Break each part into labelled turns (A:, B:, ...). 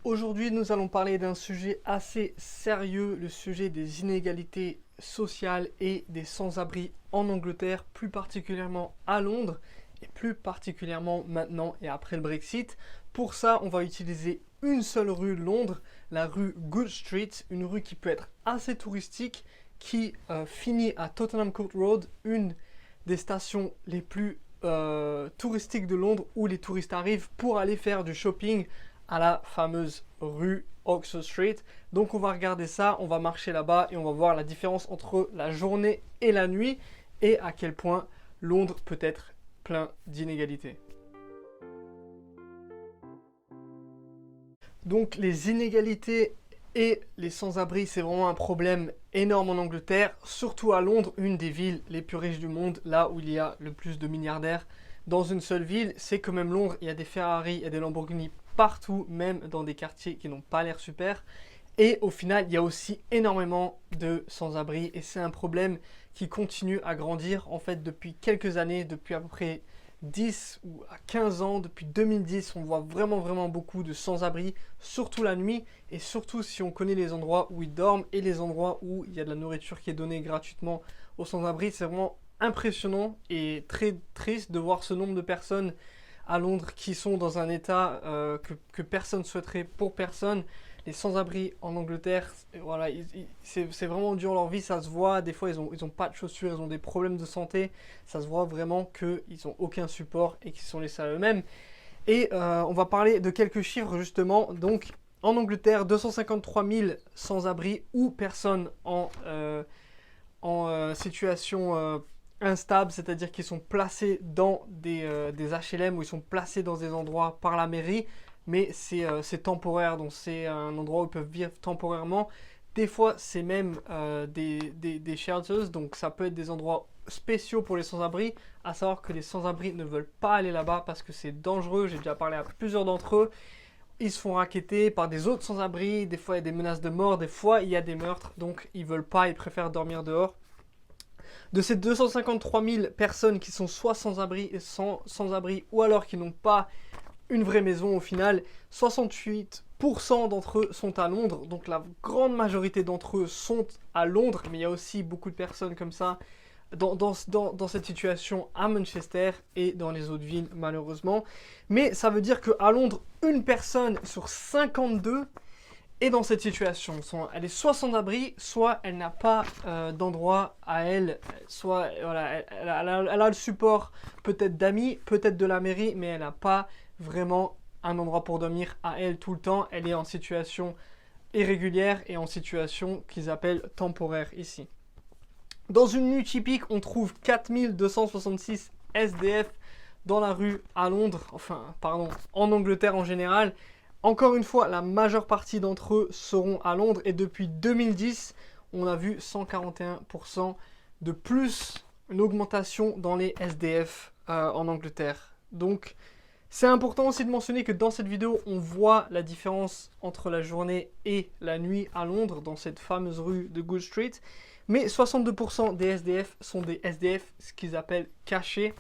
A: Aujourd'hui, nous allons parler d'un sujet assez sérieux, le sujet des inégalités sociales et des sans-abri en Angleterre, plus particulièrement à Londres et plus particulièrement maintenant et après le Brexit. Pour ça, on va utiliser une seule rue de Londres, la rue Good Street, une rue qui peut être assez touristique, qui finit à Tottenham Court Road, une des stations les plus touristiques de Londres où les touristes arrivent pour aller faire du shopping à la fameuse rue Oxford Street. Donc on va regarder ça, on va marcher là-bas et on va voir la différence entre la journée et la nuit et à quel point Londres peut être plein d'inégalités. Donc les inégalités et les sans-abri, c'est vraiment un problème énorme en Angleterre, surtout à Londres, une des villes les plus riches du monde, là où il y a le plus de milliardaires dans une seule ville. C'est quand même Londres, il y a des Ferrari et des Lamborghini partout, même dans des quartiers qui n'ont pas l'air super. Et au final, il y a aussi énormément de sans-abri et c'est un problème qui continue à grandir en fait depuis quelques années, depuis à peu près 10 ou à 15 ans, depuis 2010, on voit vraiment beaucoup de sans-abri, surtout la nuit et surtout si on connaît les endroits où ils dorment et les endroits où il y a de la nourriture qui est donnée gratuitement aux sans-abri. C'est vraiment impressionnant et très triste de voir ce nombre de personnes à Londres qui sont dans un état que personne souhaiterait pour personne. Les sans-abri en Angleterre, voilà, c'est vraiment dur leur vie, ça se voit. Des fois, ils ont pas de chaussures, ils ont des problèmes de santé. Ça se voit vraiment qu'ils n'ont aucun support et qu'ils sont laissés à eux-mêmes. Et on va parler de quelques chiffres justement. Donc, en Angleterre, 253 000 sans-abri ou personnes en situation instable, c'est-à-dire qu'ils sont placés dans des HLM ou ils sont placés dans des endroits par la mairie. Mais c'est temporaire, donc c'est un endroit où ils peuvent vivre temporairement. Des fois, c'est même des shelters, donc ça peut être des endroits spéciaux pour les sans-abri, à savoir que les sans-abri ne veulent pas aller là-bas parce que c'est dangereux. J'ai déjà parlé à plusieurs d'entre eux. Ils se font racketter par des autres sans-abri, des fois il y a des menaces de mort, des fois il y a des meurtres, donc ils veulent pas, ils préfèrent dormir dehors. De ces 253 000 personnes qui sont soit sans-abri ou alors qui n'ont pas une vraie maison au final, 68% d'entre eux sont à Londres, donc la grande majorité d'entre eux sont à Londres, mais il y a aussi beaucoup de personnes comme ça dans cette situation à Manchester et dans les autres villes malheureusement. Mais ça veut dire qu'à Londres, une personne sur 52 est dans cette situation. Elle est soit sans abri, soit elle n'a pas d'endroit à elle, soit voilà, elle a le support peut-être d'amis, peut-être de la mairie, mais elle n'a pas vraiment un endroit pour dormir à elle tout le temps. Elle est en situation irrégulière et en situation qu'ils appellent temporaire ici. Dans une nuit typique, on trouve 4266 SDF dans la rue à Londres, en Angleterre en général. Encore une fois, la majeure partie d'entre eux seront à Londres et depuis 2010, on a vu 141% de plus, une augmentation dans les SDF en Angleterre. Donc, c'est important aussi de mentionner que dans cette vidéo, on voit la différence entre la journée et la nuit à Londres, dans cette fameuse rue de Good Street. Mais 62% des SDF sont des SDF, ce qu'ils appellent cachés.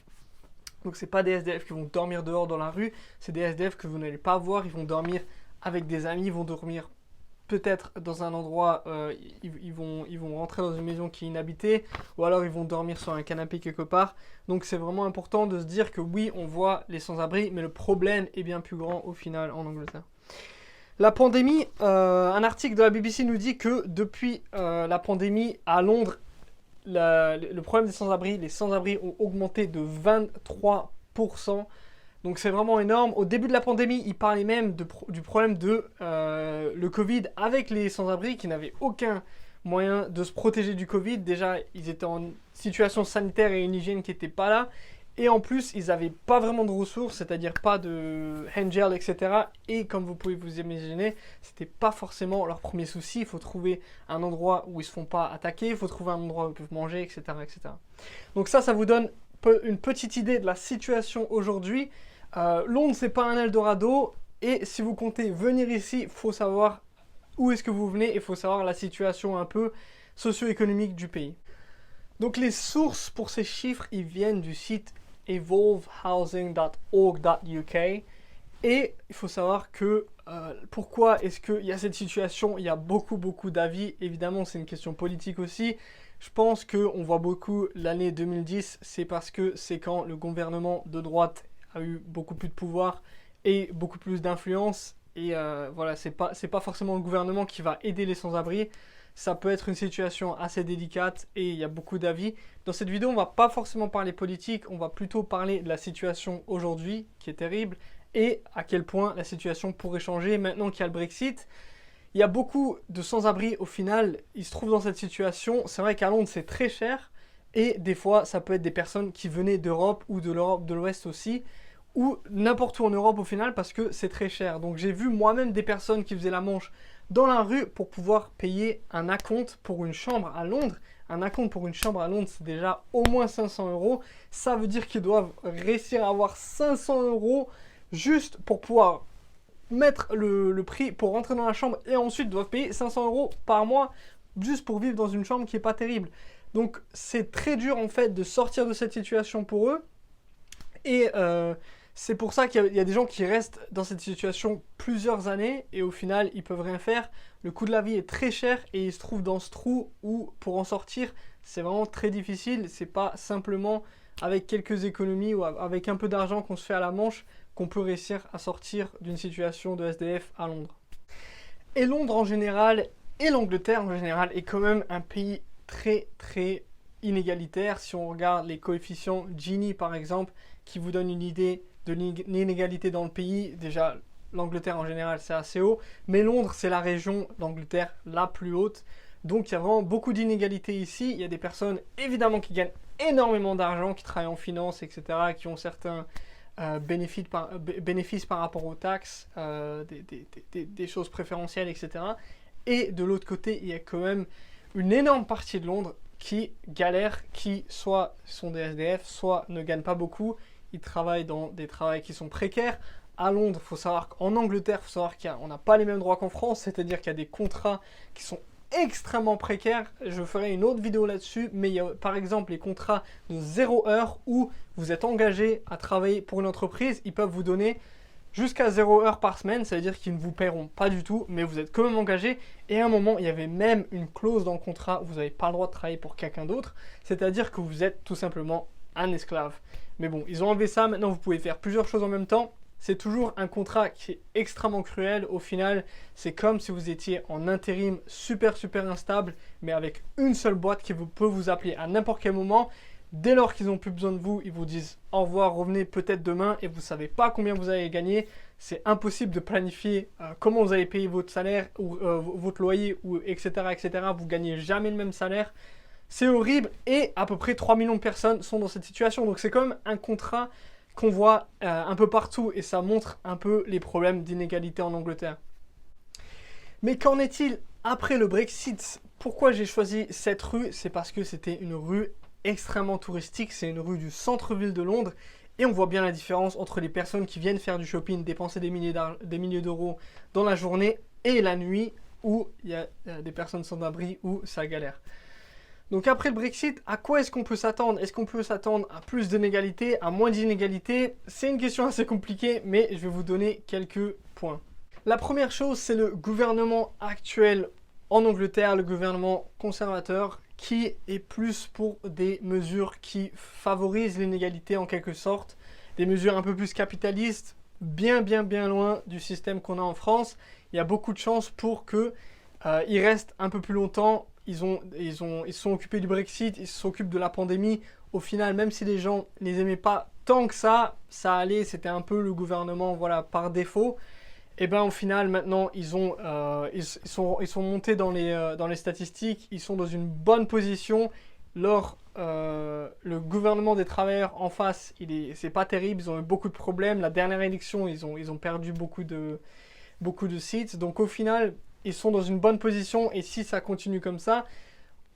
A: Donc c'est pas des SDF qui vont dormir dehors dans la rue, c'est des SDF que vous n'allez pas voir, ils vont dormir avec des amis, ils vont dormir peut-être dans un endroit, ils vont rentrer dans une maison qui est inhabitée, ou alors ils vont dormir sur un canapé quelque part. Donc c'est vraiment important de se dire que oui, on voit les sans-abri, mais le problème est bien plus grand au final en Angleterre. La pandémie, un article de la BBC nous dit que depuis la pandémie à Londres, le problème des sans-abri, les sans-abri ont augmenté de 23%. Donc c'est vraiment énorme. Au début de la pandémie, ils parlaient même du problème de le Covid avec les sans-abri qui n'avaient aucun moyen de se protéger du Covid. Déjà, ils étaient en situation sanitaire et une hygiène qui n'était pas là. Et en plus, ils n'avaient pas vraiment de ressources, c'est-à-dire pas de hand gel, etc. Et comme vous pouvez vous imaginer, c'était pas forcément leur premier souci. Il faut trouver un endroit où ils se font pas attaquer, il faut trouver un endroit où ils peuvent manger, etc. etc. Donc ça vous donne une petite idée de la situation aujourd'hui. Londres, c'est pas un Eldorado. Et si vous comptez venir ici, il faut savoir où est-ce que vous venez et il faut savoir la situation un peu socio-économique du pays. Donc les sources pour ces chiffres, ils viennent du site evolvehousing.org.uk Et il faut savoir que pourquoi est-ce qu'il y a cette situation? Il y a beaucoup d'avis. Évidemment, c'est une question politique aussi. Je pense qu'on voit beaucoup l'année 2010, c'est parce que c'est quand le gouvernement de droite a eu beaucoup plus de pouvoir et beaucoup plus d'influence. Et voilà, c'est pas forcément le gouvernement qui va aider les sans-abri. Ça peut être une situation assez délicate et il y a beaucoup d'avis. Dans cette vidéo, on va pas forcément parler politique, on va plutôt parler de la situation aujourd'hui, qui est terrible, et à quel point la situation pourrait changer maintenant qu'il y a le Brexit. Il y a beaucoup de sans-abri au final, ils se trouvent dans cette situation. C'est vrai qu'à Londres, c'est très cher. Et des fois, ça peut être des personnes qui venaient d'Europe ou de l'Europe de l'Ouest aussi, ou n'importe où en Europe au final parce que c'est très cher. Donc j'ai vu moi-même des personnes qui faisaient la manche dans la rue pour pouvoir payer un acompte pour une chambre à Londres. Un acompte pour une chambre à Londres, c'est déjà au moins 500 €. Ça veut dire qu'ils doivent réussir à avoir 500 € juste pour pouvoir mettre le prix pour rentrer dans la chambre et ensuite doivent payer 500 € par mois juste pour vivre dans une chambre qui n'est pas terrible. Donc c'est très dur en fait de sortir de cette situation pour eux et c'est pour ça qu'il y a des gens qui restent dans cette situation plusieurs années et au final ils peuvent rien faire. Le coût de la vie est très cher et ils se trouvent dans ce trou où pour en sortir c'est vraiment très difficile. C'est pas simplement avec quelques économies ou avec un peu d'argent qu'on se fait à la manche qu'on peut réussir à sortir d'une situation de SDF à Londres. Et Londres en général, et l'Angleterre en général, est quand même un pays très inégalitaire. Si on regarde les coefficients Gini par exemple, qui vous donnent une idée de l'inégalité dans le pays, déjà l'Angleterre en général c'est assez haut, mais Londres c'est la région d'Angleterre la plus haute. Donc il y a vraiment beaucoup d'inégalités ici. Il y a des personnes évidemment qui gagnent énormément d'argent, qui travaillent en finance, etc., qui ont certains bénéfices par rapport aux taxes, des choses préférentielles, etc. Et de l'autre côté, il y a quand même une énorme partie de Londres qui galèrent, qui soit sont des SDF, soit ne gagnent pas beaucoup. Ils travaillent dans des travails qui sont précaires. À Londres, il faut savoir qu'en Angleterre, il faut savoir qu'on n'a pas les mêmes droits qu'en France, c'est-à-dire qu'il y a des contrats qui sont extrêmement précaires. Je ferai une autre vidéo là-dessus, mais il y a par exemple les contrats de 0 heure où vous êtes engagé à travailler pour une entreprise. Ils peuvent vous donner jusqu'à 0 heure par semaine, ça veut dire qu'ils ne vous paieront pas du tout, mais vous êtes quand même engagé. Et à un moment, il y avait même une clause dans le contrat où vous n'avez pas le droit de travailler pour quelqu'un d'autre, c'est-à-dire que vous êtes tout simplement un esclave. Mais bon, ils ont enlevé ça, maintenant vous pouvez faire plusieurs choses en même temps. C'est toujours un contrat qui est extrêmement cruel. Au final, c'est comme si vous étiez en intérim super instable, mais avec une seule boîte qui peut vous appeler à n'importe quel moment. Dès lors qu'ils n'ont plus besoin de vous, ils vous disent au revoir, revenez peut-être demain et vous ne savez pas combien vous allez gagner. C'est impossible de planifier comment vous allez payer votre salaire, ou votre loyer, etc. Vous ne gagnez jamais le même salaire. C'est horrible et à peu près 3 millions de personnes sont dans cette situation. Donc c'est quand même un contrat qu'on voit un peu partout et ça montre un peu les problèmes d'inégalité en Angleterre. Mais qu'en est-il après le Brexit? Pourquoi j'ai choisi cette rue? C'est parce que c'était une rue extrêmement touristique, c'est une rue du centre-ville de Londres et on voit bien la différence entre les personnes qui viennent faire du shopping, dépenser des milliers d'euros dans la journée et la nuit où il y a des personnes sans abri où ça galère. Donc après le Brexit, à quoi est-ce qu'on peut s'attendre? Est-ce qu'on peut s'attendre à plus d'inégalités, à moins d'inégalités? C'est une question assez compliquée, mais je vais vous donner quelques points. La première chose, c'est le gouvernement actuel en Angleterre, le gouvernement conservateur, qui est plus pour des mesures qui favorisent l'inégalité en quelque sorte, des mesures un peu plus capitalistes, bien loin du système qu'on a en France. Il y a beaucoup de chances pour qu'ils restent un peu plus longtemps. Ils se sont occupés du Brexit, ils s'occupent de la pandémie. Au final, même si les gens ne les aimaient pas tant que ça allait, c'était un peu le gouvernement voilà, par défaut. Et bien au final, maintenant, ils sont montés dans les statistiques, ils sont dans une bonne position. Le gouvernement des travailleurs en face, c'est pas terrible, ils ont eu beaucoup de problèmes. La dernière élection, ils ont perdu beaucoup de sites. Donc au final, ils sont dans une bonne position et si ça continue comme ça,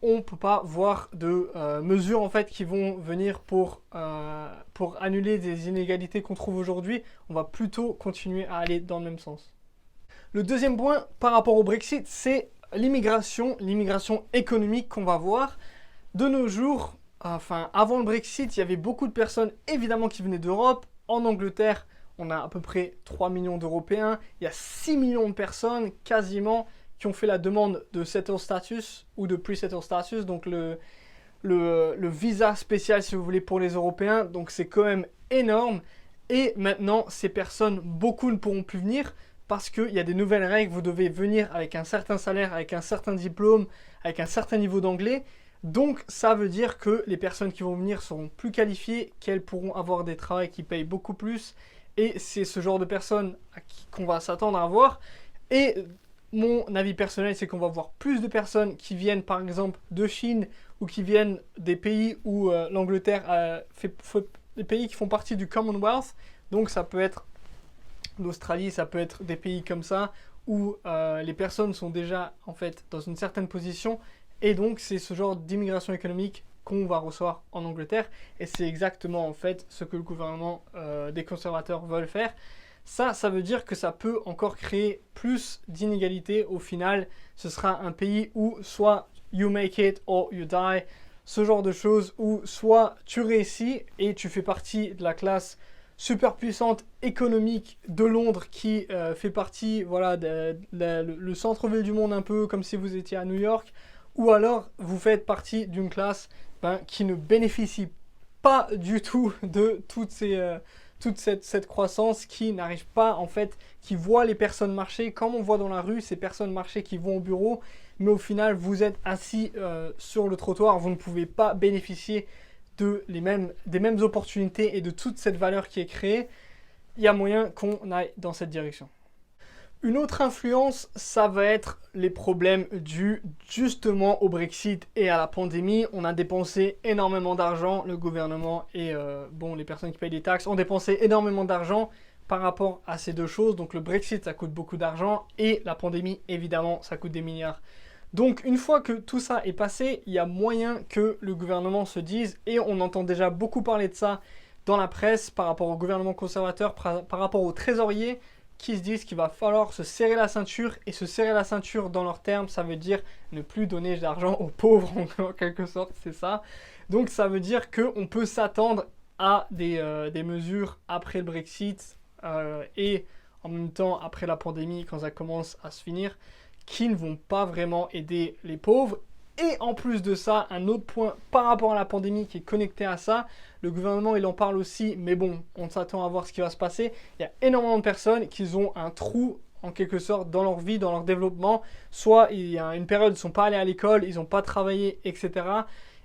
A: on ne peut pas voir de mesures en fait qui vont venir pour annuler des inégalités qu'on trouve aujourd'hui. On va plutôt continuer à aller dans le même sens. Le deuxième point par rapport au Brexit, c'est l'immigration économique qu'on va voir. De nos jours, enfin avant le Brexit, il y avait beaucoup de personnes évidemment qui venaient d'Europe. En Angleterre, On a à peu près 3 millions d'Européens. Il y a 6 millions de personnes quasiment qui ont fait la demande de settled status ou de pre-settled status, donc le visa spécial si vous voulez pour les Européens. Donc c'est quand même énorme. Et maintenant, ces personnes, beaucoup ne pourront plus venir parce qu'il y a des nouvelles règles. Vous devez venir avec un certain salaire, avec un certain diplôme, avec un certain niveau d'anglais. Donc ça veut dire que les personnes qui vont venir seront plus qualifiées, qu'elles pourront avoir des travails qui payent beaucoup plus. Et c'est ce genre de personnes qu'on va s'attendre à avoir. Et mon avis personnel, c'est qu'on va voir plus de personnes qui viennent par exemple de Chine ou qui viennent des pays où l'Angleterre fait des pays qui font partie du Commonwealth. Donc ça peut être l'Australie, ça peut être des pays comme ça où les personnes sont déjà en fait dans une certaine position. Et donc c'est ce genre d'immigration économique qu'on va recevoir en Angleterre. Et c'est exactement en fait ce que le gouvernement des conservateurs veulent faire. Ça veut dire que ça peut encore créer plus d'inégalités. Au final, ce sera un pays où soit you make it or you die, ce genre de choses où soit tu réussis et tu fais partie de la classe super puissante économique de Londres qui fait partie voilà, le centre-ville du monde un peu comme si vous étiez à New York, ou alors vous faites partie d'une classe qui ne bénéficie pas du tout de toute cette croissance, qui n'arrive pas en fait, qui voit les personnes marcher comme on voit dans la rue, ces personnes marcher qui vont au bureau, mais au final vous êtes assis sur le trottoir, vous ne pouvez pas bénéficier des mêmes opportunités et de toute cette valeur qui est créée. Il y a moyen qu'on aille dans cette direction. Une autre influence, ça va être les problèmes dus justement au Brexit et à la pandémie. On a dépensé énormément d'argent, le gouvernement et les personnes qui payent des taxes ont dépensé énormément d'argent par rapport à ces deux choses. Donc le Brexit, ça coûte beaucoup d'argent et la pandémie, évidemment, ça coûte des milliards. Donc une fois que tout ça est passé, il y a moyen que le gouvernement se dise, et on entend déjà beaucoup parler de ça dans la presse par rapport au gouvernement conservateur, par rapport aux trésoriers, qui se disent qu'il va falloir se serrer la ceinture, et se serrer la ceinture dans leurs termes, ça veut dire ne plus donner d'argent aux pauvres en quelque sorte, c'est ça. Donc ça veut dire qu'on peut s'attendre à des mesures après le Brexit et en même temps après la pandémie quand ça commence à se finir, qui ne vont pas vraiment aider les pauvres. Et en plus de ça, un autre point par rapport à la pandémie qui est connecté à ça, le gouvernement il en parle aussi, mais bon, on s'attend à voir ce qui va se passer. Il y a énormément de personnes qui ont un trou en quelque sorte dans leur vie, dans leur développement. Soit il y a une période où ils ne sont pas allés à l'école, ils n'ont pas travaillé, etc.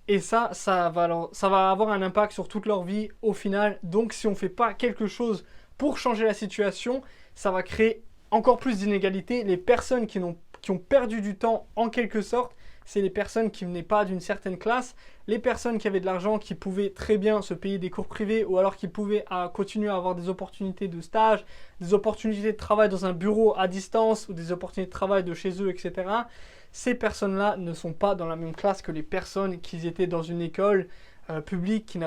A: Et ça va avoir un impact sur toute leur vie au final. Donc si on ne fait pas quelque chose pour changer la situation, ça va créer encore plus d'inégalités. Les personnes qui ont perdu du temps en quelque sorte, c'est les personnes qui ne venaient pas d'une certaine classe, les personnes qui avaient de l'argent, qui pouvaient très bien se payer des cours privés ou alors qui pouvaient continuer à avoir des opportunités de stage, des opportunités de travail dans un bureau à distance ou des opportunités de travail de chez eux, etc. Ces personnes-là ne sont pas dans la même classe que les personnes qui étaient dans une école publique, qui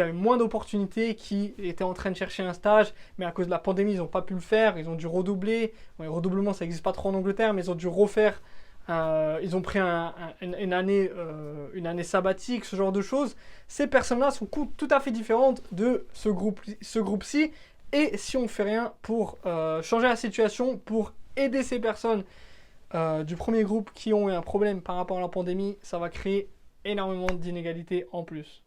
A: avaient moins d'opportunités, qui étaient en train de chercher un stage, mais à cause de la pandémie, ils n'ont pas pu le faire, ils ont dû redoubler. Bon, le redoublement, ça n'existe pas trop en Angleterre, mais ils ont dû refaire. Ils ont pris une année sabbatique, ce genre de choses. Ces personnes-là sont tout à fait différentes de ce groupe-ci. Et si on ne fait rien pour changer la situation, pour aider ces personnes du premier groupe qui ont eu un problème par rapport à la pandémie, ça va créer énormément d'inégalités en plus.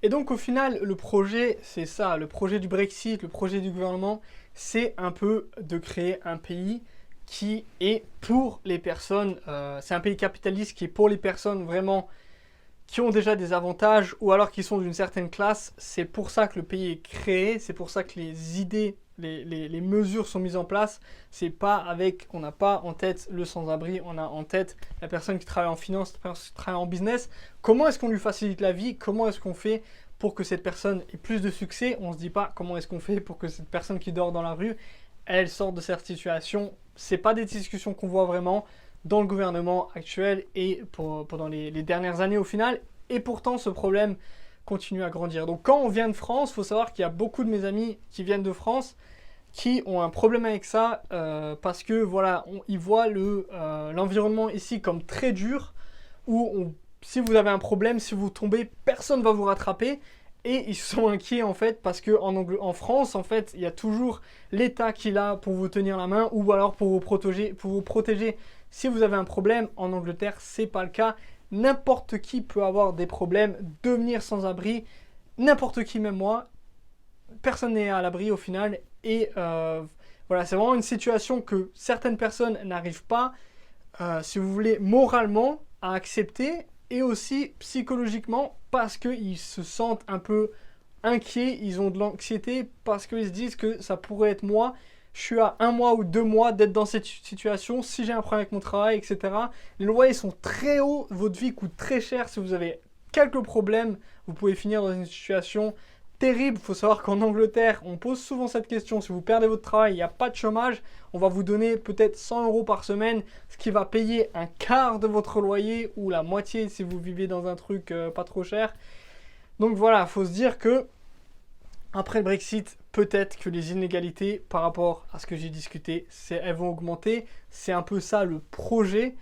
A: Et donc au final, le projet, c'est ça. Le projet du Brexit, le projet du gouvernement, c'est un peu de créer un pays qui est pour les personnes, c'est un pays capitaliste qui est pour les personnes vraiment qui ont déjà des avantages ou alors qui sont d'une certaine classe. C'est pour ça que le pays est créé, c'est pour ça que les idées, les mesures sont mises en place. On n'a pas en tête le sans-abri, on a en tête la personne qui travaille en finance, la personne qui travaille en business. Comment est-ce qu'on lui facilite la vie? Comment est-ce qu'on fait pour que cette personne ait plus de succès? On ne se dit pas comment est-ce qu'on fait pour que cette personne qui dort dans la rue, elle sorte de cette situation. C'est pas des discussions qu'on voit vraiment dans le gouvernement actuel et pendant les dernières années au final. Et pourtant, ce problème continue à grandir. Donc quand on vient de France, il faut savoir qu'il y a beaucoup de mes amis qui viennent de France qui ont un problème avec ça parce que voilà, ils voient l'environnement ici comme très dur où si vous avez un problème, si vous tombez, personne ne va vous rattraper. Et ils sont inquiets en fait parce que en France en fait il y a toujours l'État qui est là pour vous tenir la main ou alors pour vous protéger si vous avez un problème. En Angleterre c'est pas le cas. N'importe qui peut avoir des problèmes, devenir sans abri, n'importe qui, même moi. Personne n'est à l'abri au final et voilà, c'est vraiment une situation que certaines personnes n'arrivent pas, si vous voulez, moralement à accepter et aussi psychologiquement parce qu'ils se sentent un peu inquiets, ils ont de l'anxiété parce qu'ils se disent que ça pourrait être moi. Je suis à 1 mois ou 2 mois d'être dans cette situation, si j'ai un problème avec mon travail, etc. Les loyers sont très hauts, votre vie coûte très cher. Si vous avez quelques problèmes, vous pouvez finir dans une situation terrible. Il faut savoir qu'en Angleterre, on pose souvent cette question. Si vous perdez votre travail, il n'y a pas de chômage, on va vous donner peut-être 100 € par semaine, ce qui va payer un quart de votre loyer ou la moitié si vous vivez dans un truc pas trop cher. Donc voilà, il faut se dire que après le Brexit, peut-être que les inégalités par rapport à ce que j'ai discuté, elles vont augmenter. C'est un peu ça le projet.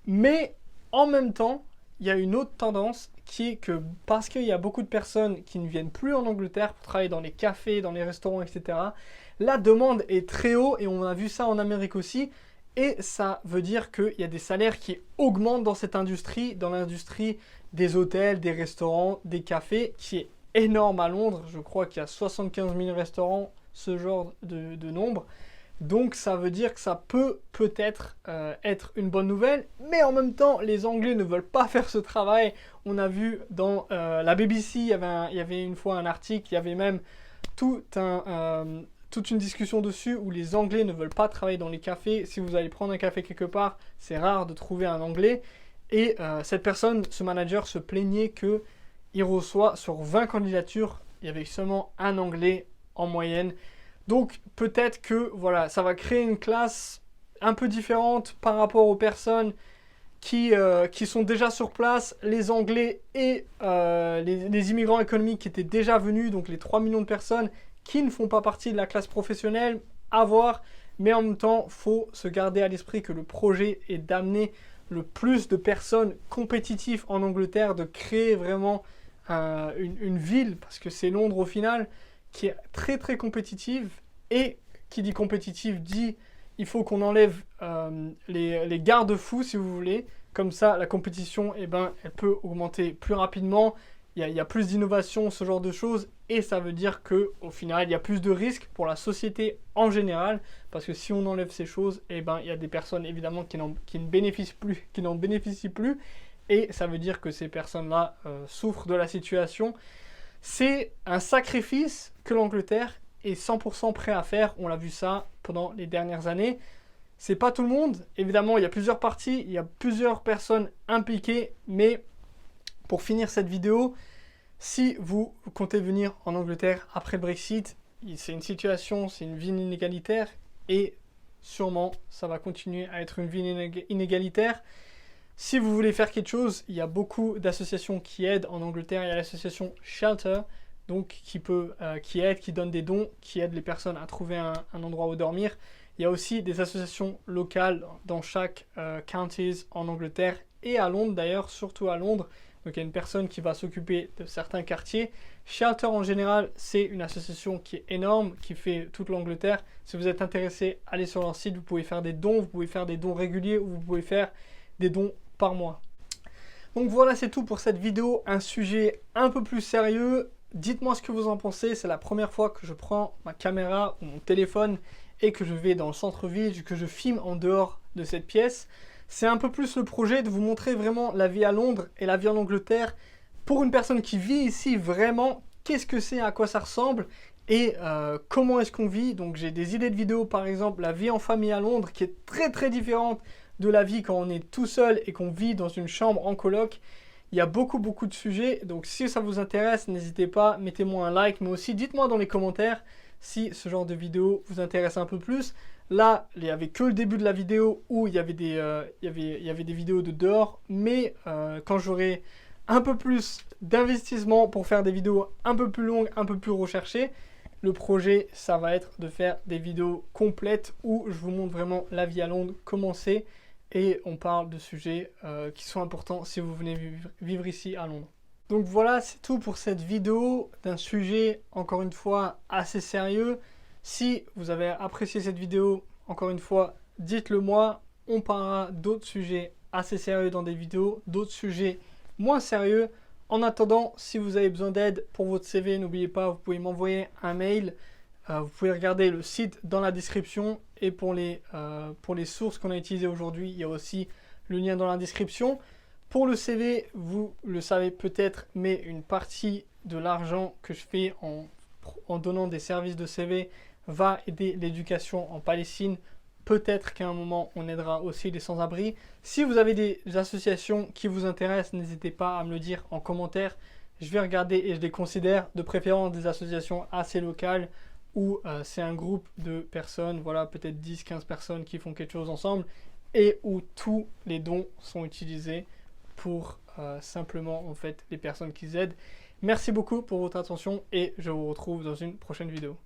A: Mais en même temps, il y a une autre tendance qui est que parce qu'il y a beaucoup de personnes qui ne viennent plus en Angleterre pour travailler dans les cafés, dans les restaurants, etc., la demande est très haute et on a vu ça en Amérique aussi. Et ça veut dire qu'il y a des salaires qui augmentent dans cette industrie, dans l'industrie des hôtels, des restaurants, des cafés, qui est énorme à Londres. Je crois qu'il y a 75 000 restaurants, ce genre de nombre. Donc ça veut dire que ça peut-être être une bonne nouvelle, mais en même temps, les Anglais ne veulent pas faire ce travail. On a vu dans la BBC, il y avait une fois un article, il y avait même toute une discussion dessus où les Anglais ne veulent pas travailler dans les cafés. Si vous allez prendre un café quelque part, c'est rare de trouver un Anglais. Et cette personne, ce manager, se plaignait qu'il reçoit sur 20 candidatures, il y avait seulement un Anglais en moyenne. Donc peut-être que voilà, ça va créer une classe un peu différente par rapport aux personnes qui sont déjà sur place, les Anglais et les immigrants économiques qui étaient déjà venus, donc les 3 millions de personnes qui ne font pas partie de la classe professionnelle, à voir. Mais en même temps, il faut se garder à l'esprit que le projet est d'amener le plus de personnes compétitives en Angleterre, de créer vraiment une ville, parce que c'est Londres au final, qui est très très compétitive. Et qui dit compétitive dit il faut qu'on enlève les garde-fous, si vous voulez. Comme ça, la compétition, elle peut augmenter plus rapidement. Il y a plus d'innovation, ce genre de choses. Et ça veut dire qu'au final, il y a plus de risques pour la société en général. Parce que si on enlève ces choses, il y a des personnes évidemment qui n'en bénéficient plus. Et ça veut dire que ces personnes-là souffrent de la situation. C'est un sacrifice que l'Angleterre est 100% prêt à faire. On l'a vu ça pendant les dernières années. C'est pas tout le monde. Évidemment, il y a plusieurs parties, il y a plusieurs personnes impliquées. Mais pour finir cette vidéo, si vous comptez venir en Angleterre après le Brexit, c'est une situation, c'est une vie inégalitaire. Et sûrement, ça va continuer à être une vie inégalitaire. Si vous voulez faire quelque chose, il y a beaucoup d'associations qui aident en Angleterre. Il y a l'association Shelter, donc qui aide, qui donne des dons, qui aide les personnes à trouver un endroit où dormir. Il y a aussi des associations locales dans chaque counties en Angleterre et à Londres d'ailleurs, surtout à Londres. Donc il y a une personne qui va s'occuper de certains quartiers. Shelter en général, c'est une association qui est énorme, qui fait toute l'Angleterre. Si vous êtes intéressé, allez sur leur site, vous pouvez faire des dons, vous pouvez faire des dons réguliers ou vous pouvez faire des dons par mois. Donc voilà, c'est tout pour cette vidéo, un sujet un peu plus sérieux. Dites-moi ce que vous en pensez, c'est la première fois que je prends ma caméra ou mon téléphone et que je vais dans le centre-ville, que je filme en dehors de cette pièce. C'est un peu plus le projet de vous montrer vraiment la vie à Londres et la vie en Angleterre. Pour une personne qui vit ici, vraiment, qu'est-ce que c'est, à quoi ça ressemble et comment est-ce qu'on vit. Donc j'ai des idées de vidéos, par exemple, la vie en famille à Londres qui est très très différente de la vie quand on est tout seul et qu'on vit dans une chambre en coloc. Il y a beaucoup de sujets, donc si ça vous intéresse, n'hésitez pas, mettez-moi un like, mais aussi dites-moi dans les commentaires si ce genre de vidéo vous intéresse un peu plus. Là, il n'y avait que le début de la vidéo où il y avait des vidéos de dehors, mais quand j'aurai un peu plus d'investissement pour faire des vidéos un peu plus longues, un peu plus recherchées, le projet, ça va être de faire des vidéos complètes où je vous montre vraiment la vie à Londres, comment c'est. Et on parle de sujets qui sont importants si vous venez vivre ici à Londres. Donc voilà, c'est tout pour cette vidéo d'un sujet, encore une fois, assez sérieux. Si vous avez apprécié cette vidéo, encore une fois, dites-le moi. On parlera d'autres sujets assez sérieux dans des vidéos, d'autres sujets moins sérieux. En attendant, si vous avez besoin d'aide pour votre CV, n'oubliez pas, vous pouvez m'envoyer un mail. Vous pouvez regarder le site dans la description. Et pour les sources qu'on a utilisées aujourd'hui, il y a aussi le lien dans la description. Pour le CV, vous le savez peut-être, mais une partie de l'argent que je fais en donnant des services de CV va aider l'éducation en Palestine. Peut-être qu'à un moment, on aidera aussi les sans-abri. Si vous avez des associations qui vous intéressent, n'hésitez pas à me le dire en commentaire. Je vais regarder et je les considère, de préférence des associations assez locales où c'est un groupe de personnes, voilà, peut-être 10-15 personnes qui font quelque chose ensemble et où tous les dons sont utilisés pour simplement en fait les personnes qui aident. Merci beaucoup pour votre attention et je vous retrouve dans une prochaine vidéo.